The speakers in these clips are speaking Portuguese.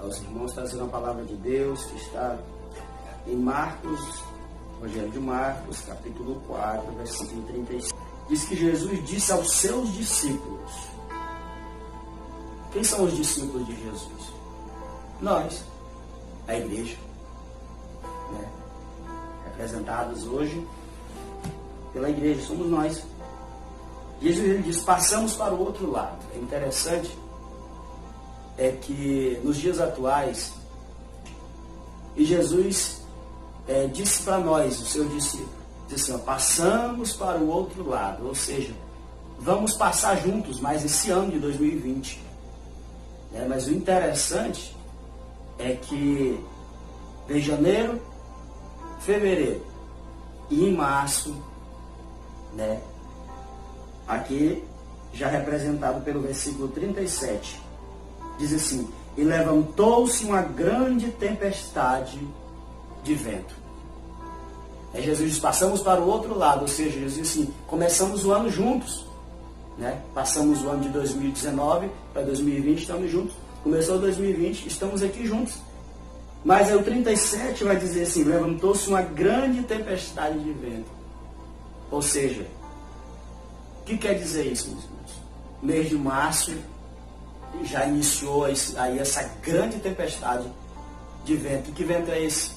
aos irmãos trazendo a palavra de Deus que está em Marcos, Evangelho de Marcos, capítulo 4, versículo 35. Diz que Jesus disse aos seus discípulos. Quem são os discípulos de Jesus? Nós, a igreja, né? Representados hoje pela igreja, somos nós. Jesus ele diz, passamos para o outro lado. É interessante é que nos dias atuais, e Jesus disse para nós, os seus discípulos, disse assim, ó, passamos para o outro lado, ou seja, vamos passar juntos mais esse ano de 2020. Mas o interessante é que em janeiro, fevereiro e em março, né, aqui já representado pelo versículo 37, diz assim, e levantou-se uma grande tempestade de vento. Jesus diz, passamos para o outro lado, ou seja, Jesus disse assim, começamos o ano juntos, né? Passamos o ano de 2019 para 2020, estamos juntos. Começou 2020, estamos aqui juntos. Mas aí o 37 vai dizer assim, levantou-se uma grande tempestade de vento. Ou seja, o que quer dizer isso, meus irmãos? Mês de março já iniciou aí essa grande tempestade de vento. Que vento é esse?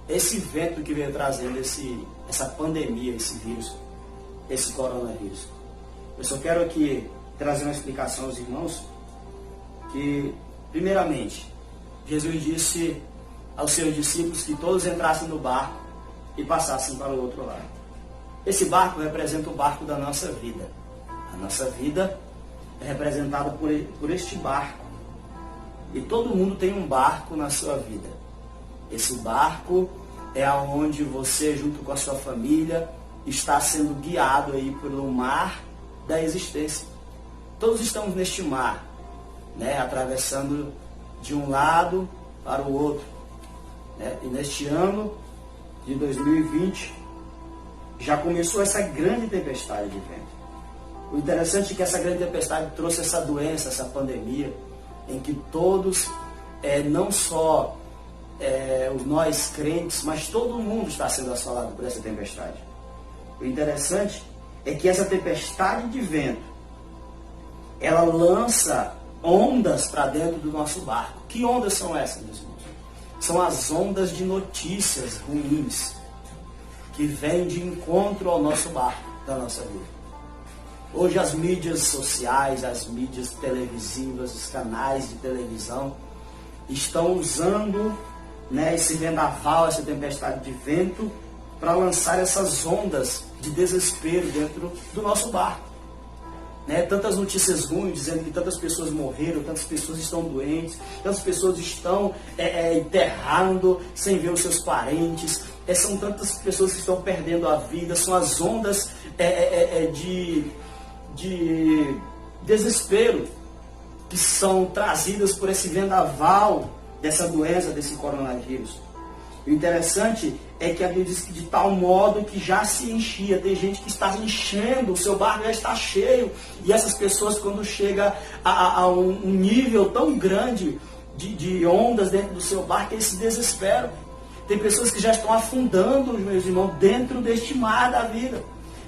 Esse vento que veio trazendo essa pandemia, esse vírus, esse coronavírus. Eu só quero aqui trazer uma explicação aos irmãos que, primeiramente, Jesus disse aos seus discípulos que todos entrassem no barco e passassem para o outro lado. Esse barco representa o barco da nossa vida. A nossa vida é representada por este barco. E todo mundo tem um barco na sua vida. Esse barco é aonde você, junto com a sua família, está sendo guiado aí pelo mar da existência. Todos estamos neste mar, né, atravessando de um lado para o outro. Né? E neste ano de 2020, já começou essa grande tempestade de vento. O interessante é que essa grande tempestade trouxe essa doença, essa pandemia, em que todos, não só nós crentes, mas todo mundo está sendo assolado por essa tempestade. O interessante é que essa tempestade de vento, ela lança ondas para dentro do nosso barco. Que ondas são essas, meus irmãos? São as ondas de notícias ruins que vêm de encontro ao nosso barco, da nossa vida. Hoje as mídias sociais, as mídias televisivas, os canais de televisão estão usando, né, esse vendaval, essa tempestade de vento para lançar essas ondas de desespero dentro do nosso barco. Né? Tantas notícias ruins, dizendo que tantas pessoas morreram, tantas pessoas estão doentes, tantas pessoas estão enterrando sem ver os seus parentes, são tantas pessoas que estão perdendo a vida, são as ondas de desespero que são trazidas por esse vendaval dessa doença, desse coronavírus. O interessante é que a Bíblia diz que de tal modo que já se enchia, tem gente que está enchendo, o seu barco já está cheio, e essas pessoas, quando chega a um nível tão grande de ondas dentro do seu barco, eles se desesperam. Tem pessoas que já estão afundando, meus irmãos, dentro deste mar da vida.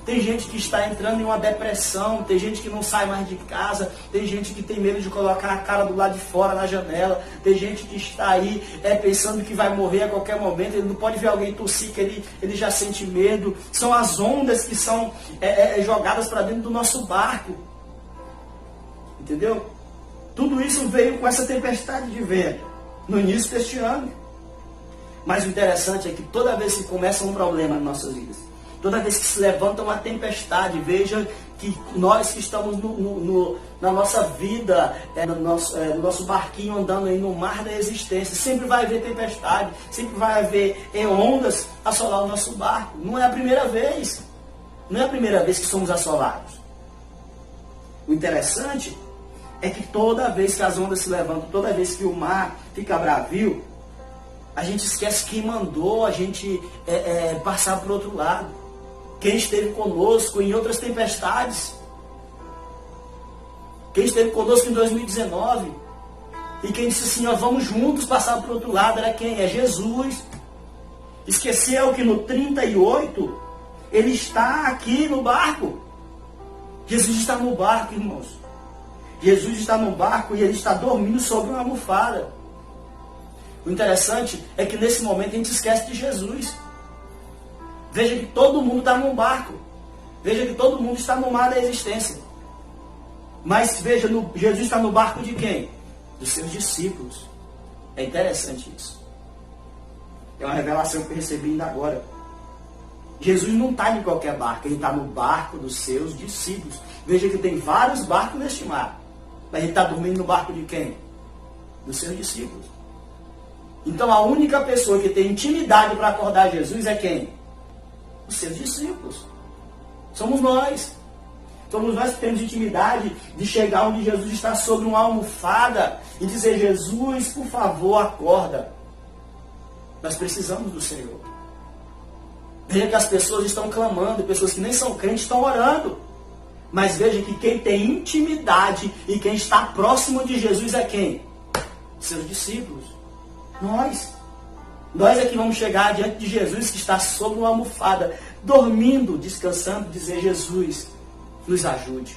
Tem gente que está entrando em uma depressão, tem gente que não sai mais de casa, tem gente que tem medo de colocar a cara do lado de fora na janela, tem gente que está aí pensando que vai morrer a qualquer momento, ele não pode ver alguém tossir, que ele já sente medo. São as ondas que são jogadas para dentro do nosso barco. Entendeu? Tudo isso veio com essa tempestade de vento no início deste ano. Mas o interessante é que toda vez que começa um problema nas nossas vidas, toda vez que se levanta uma tempestade, veja que nós que estamos na nossa vida, no nosso barquinho andando aí no mar da existência, sempre vai haver tempestade, sempre vai haver ondas assolar o nosso barco. Não é a primeira vez. Não é a primeira vez que somos assolados. O interessante é que toda vez que as ondas se levantam, toda vez que o mar fica bravio, a gente esquece quem mandou a gente passar para o outro lado. Quem esteve conosco em outras tempestades. Quem esteve conosco em 2019. E quem disse assim, ó, vamos juntos passar para o outro lado, era quem? É Jesus. Esqueceu que no 38, ele está aqui no barco. Jesus está no barco, irmãos. Jesus está no barco e ele está dormindo sobre uma almofada. O interessante é que nesse momento a gente esquece de Jesus. Veja que todo mundo está num barco. Veja que todo mundo está no mar da existência. Mas veja, Jesus está no barco de quem? Dos seus discípulos. É interessante isso. É uma revelação que eu recebi ainda agora. Jesus não está em qualquer barco, ele está no barco dos seus discípulos. Veja que tem vários barcos neste mar. Mas ele está dormindo no barco de quem? Dos seus discípulos. Então a única pessoa que tem intimidade para acordar Jesus é quem? Os seus discípulos. Somos nós. Somos nós que temos intimidade de chegar onde Jesus está sobre uma almofada e dizer, Jesus, por favor, acorda. Nós precisamos do Senhor. Veja que as pessoas estão clamando, pessoas que nem são crentes estão orando. Mas veja que quem tem intimidade e quem está próximo de Jesus é quem? Seus discípulos. Nós. Nós é que vamos chegar diante de Jesus que está sobre uma almofada, dormindo, descansando, dizer, Jesus, nos ajude.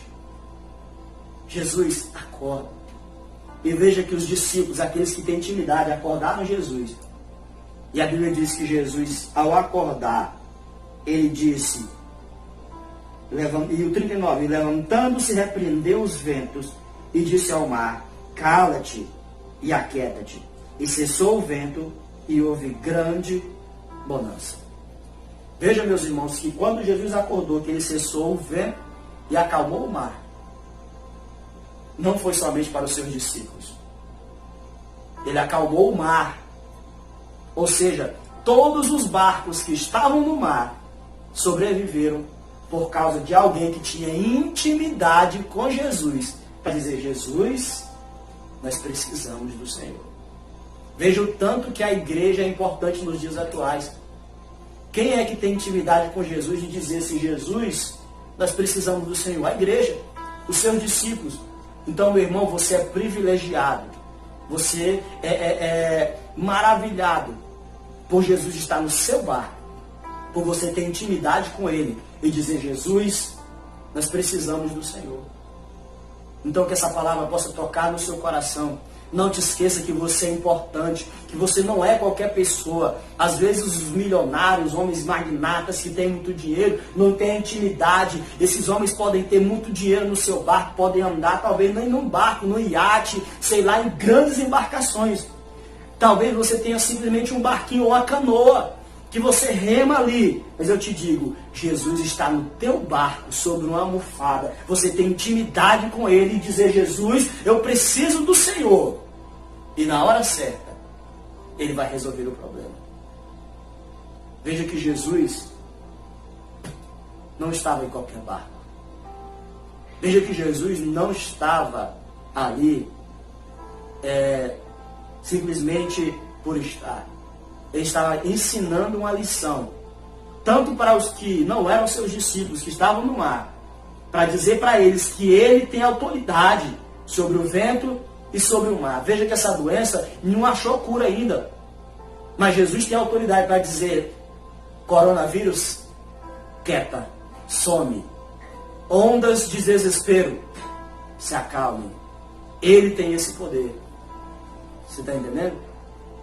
Jesus, acorda. E veja que os discípulos, aqueles que têm intimidade, acordaram Jesus. E a Bíblia diz que Jesus, ao acordar, ele disse, e o 39, levantando-se, repreendeu os ventos e disse ao mar, cala-te e aquieta-te. E cessou o vento e houve grande bonança. Veja, meus irmãos, que quando Jesus acordou, que ele cessou o vento e acalmou o mar, não foi somente para os seus discípulos. Ele acalmou o mar. Ou seja, todos os barcos que estavam no mar sobreviveram por causa de alguém que tinha intimidade com Jesus. Para dizer, Jesus, nós precisamos do Senhor. Veja o tanto que a igreja é importante nos dias atuais. Quem é que tem intimidade com Jesus de dizer assim, Jesus, nós precisamos do Senhor? A igreja, os seus discípulos. Então, meu irmão, você é privilegiado. Você é maravilhado por Jesus estar no seu barco. Por você ter intimidade com Ele e dizer, Jesus, nós precisamos do Senhor. Então que essa palavra possa tocar no seu coração. Não te esqueça que você é importante, que você não é qualquer pessoa. Às vezes os milionários, homens magnatas que têm muito dinheiro, não têm intimidade. Esses homens podem ter muito dinheiro no seu barco, podem andar talvez nem num barco, num iate, sei lá, em grandes embarcações. Talvez você tenha simplesmente um barquinho ou uma canoa, que você rema ali. Mas eu te digo, Jesus está no teu barco, sobre uma almofada. Você tem intimidade com Ele e dizer, Jesus, eu preciso do Senhor. E na hora certa, Ele vai resolver o problema. Veja que Jesus não estava em qualquer barco. Veja que Jesus não estava ali simplesmente por estar. Ele estava ensinando uma lição, tanto para os que não eram seus discípulos, que estavam no mar, para dizer para eles que ele tem autoridade sobre o vento e sobre o mar. Veja que essa doença não achou cura ainda, mas Jesus tem autoridade para dizer, coronavírus, quieta, some, ondas de desespero, se acalmem. Ele tem esse poder. Você está entendendo?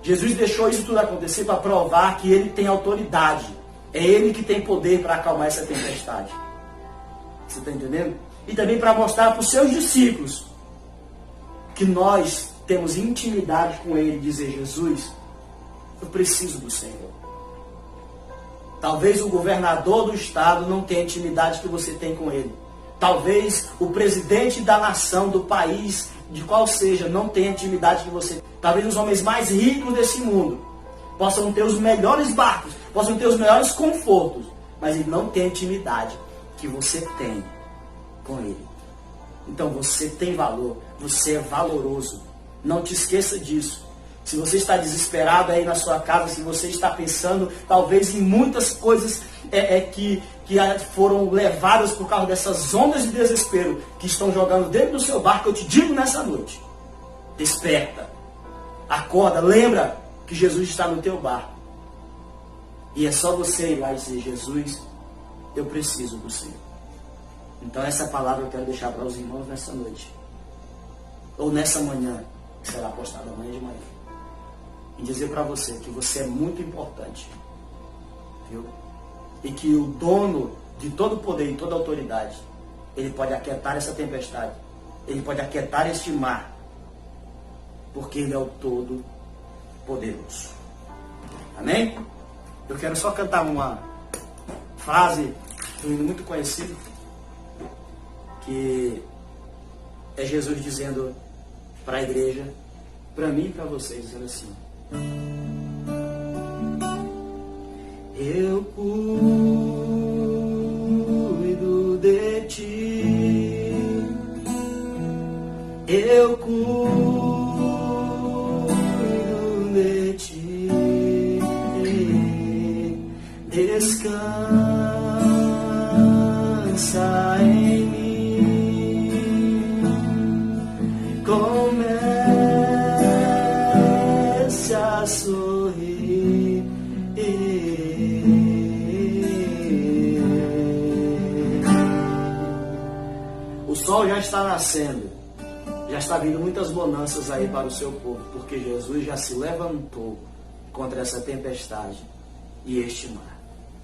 Jesus deixou isso tudo acontecer para provar que Ele tem autoridade. É Ele que tem poder para acalmar essa tempestade. Você está entendendo? E também para mostrar para os seus discípulos que nós temos intimidade com Ele. Dizer, Jesus, eu preciso do Senhor. Talvez o governador do estado não tenha a intimidade que você tem com Ele. Talvez o presidente da nação, do país, de qual seja, não tenha a intimidade que você tem. Talvez os homens mais ricos desse mundo possam ter os melhores barcos, possam ter os melhores confortos, mas ele não tem a intimidade que você tem com Ele. Então você tem valor, você é valoroso. Não te esqueça disso. Se você está desesperado aí na sua casa, se você está pensando talvez em muitas coisas que foram levadas por causa dessas ondas de desespero que estão jogando dentro do seu barco, eu te digo nessa noite, desperta. Acorda, lembra que Jesus está no teu barco. E é só você ir lá e dizer, Jesus, eu preciso do Senhor. Então essa palavra eu quero deixar para os irmãos nessa noite. Ou nessa manhã, que será postada amanhã de manhã. E dizer para você que você é muito importante. Viu? E que o dono de todo poder e toda autoridade, ele pode aquietar essa tempestade. Ele pode aquietar este mar. Porque ele é o Todo-Poderoso. Amém? Eu quero só cantar uma frase de um hino muito conhecido, que é Jesus dizendo para a igreja, para mim e para vocês, dizendo assim: eu cuido de ti, eu cuido de ti, descansa em mim, comece a sorrir. O sol já está nascendo, já está vindo muitas bonanças aí para o seu povo, porque Jesus já se levantou contra essa tempestade e este mar.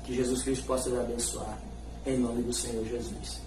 Que Jesus Cristo possa lhe abençoar, em nome do Senhor Jesus.